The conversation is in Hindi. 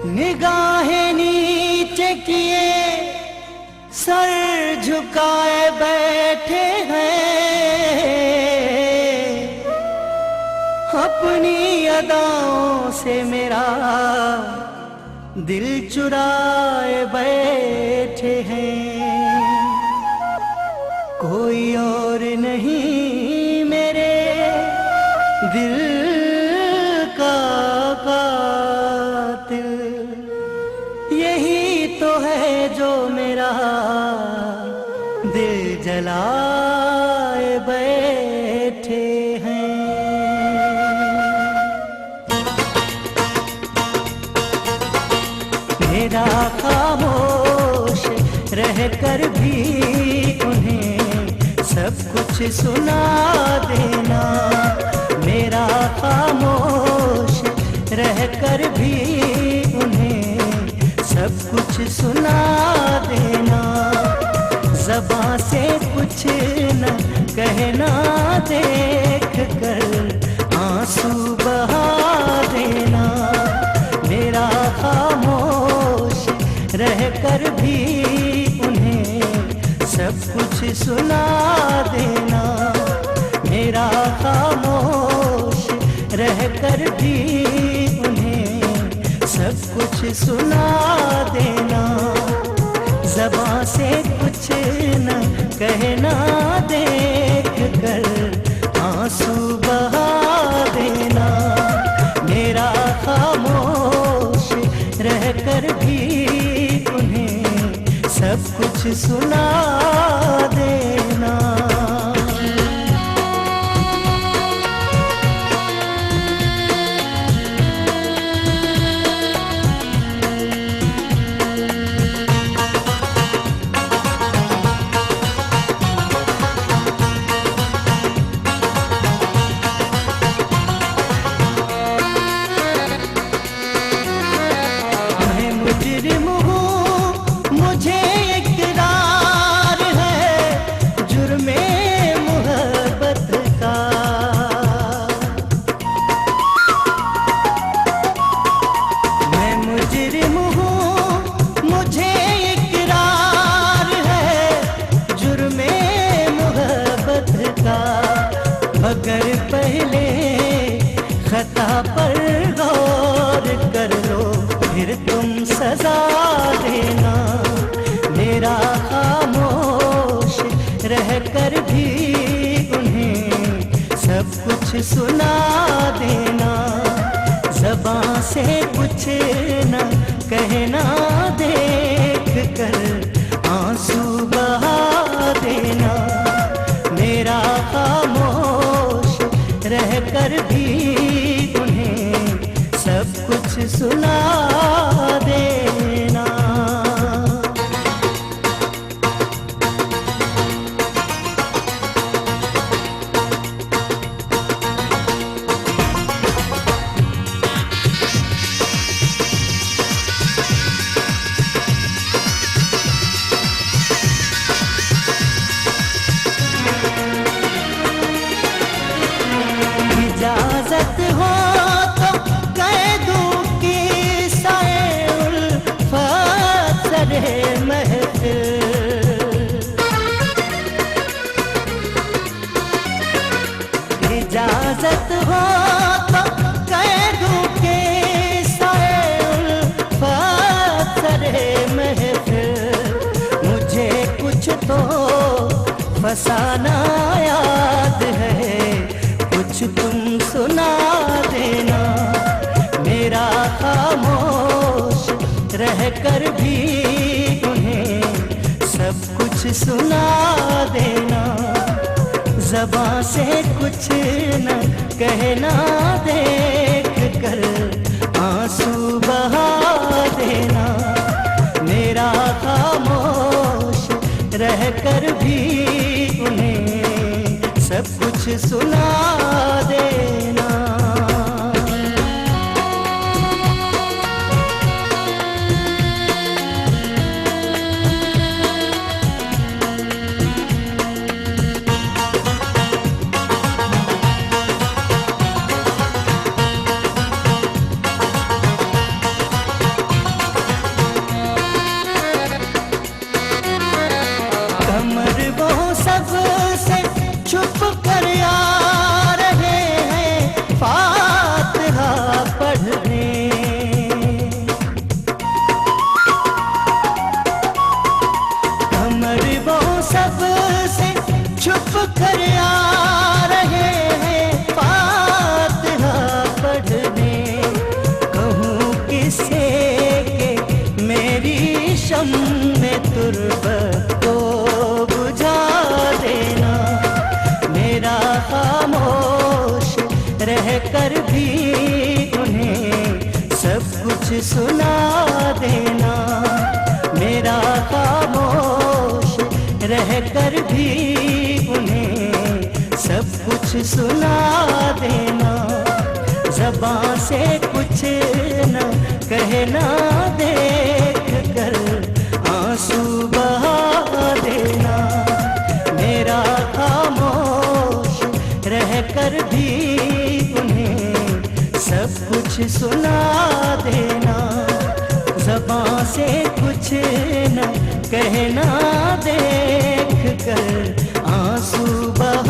निगाहें नीचे किए सर झुकाए बैठे हैं, अपनी अदाओं से मेरा दिल चुराए बैठे हैं। कोई और नहीं मेरे दिल का कातिल, यही तो है जो मेरा दिल जलाए बैठे हैं। मेरा खामोश रहकर भी उन्हें सब कुछ सुना देना, मेरा खामोश रहकर भी उन्हें सब कुछ सुना देना। ज़बां से कुछ न कहना, देख कर आंसू बहा देना। मेरा खामोश रहकर भी उन्हें सब कुछ सुना देना, मेरा खामोश रहकर भी उन्हें सब कुछ सुना देना। ज़बां से कुछ न कहना, देख कर आंसू बहा देना। मेरा खामोश रहकर भी उन्हें सब कुछ सुना देना। मुझे इकरार है जुर्मे मोहब्बत का, मैं मुजरिम हूँ, मुझे इकरार है जुर्मे मोहब्बत का। मगर पहले खता पर गौर कर लो, फिर तुम सजा देना। मेरा खामोश रहकर भी उन्हें सब कुछ सुना देना। ज़बां से कुछ न कहना, देख कर आंसू बहा देना। मेरा खामोश रहकर भी उन्हें सब कुछ सुना देना। इजाज़त हो तो कह दूं कि साए उल्फत सरे महफिल। इजाज़त हो तो कह दूं कि साए उल्फत सरे महफिल। मुझे कुछ तो फसाना याद है, कुछ तुम सुना देना। मेरा खामोश रहकर भी उन्हें सब कुछ सुना देना। ज़बां से कुछ न कहना, देख कर आंसू बहा देना। मेरा खामोश रहकर भी उन्हें सब कुछ सुना देना। तुर्बत को बुझा देना। मेरा खामोश रह कर भी उन्हें सब कुछ सुना देना। मेरा खामोश रह कर भी उन्हें सब कुछ सुना देना। ज़बां से कुछ न कहना, देख कर आंसू बहा देना। मेरा खामोश रह कर भी उन्हें सब कुछ सुना देना। ज़बां से कुछ न कहना, देख कर आंसू बहा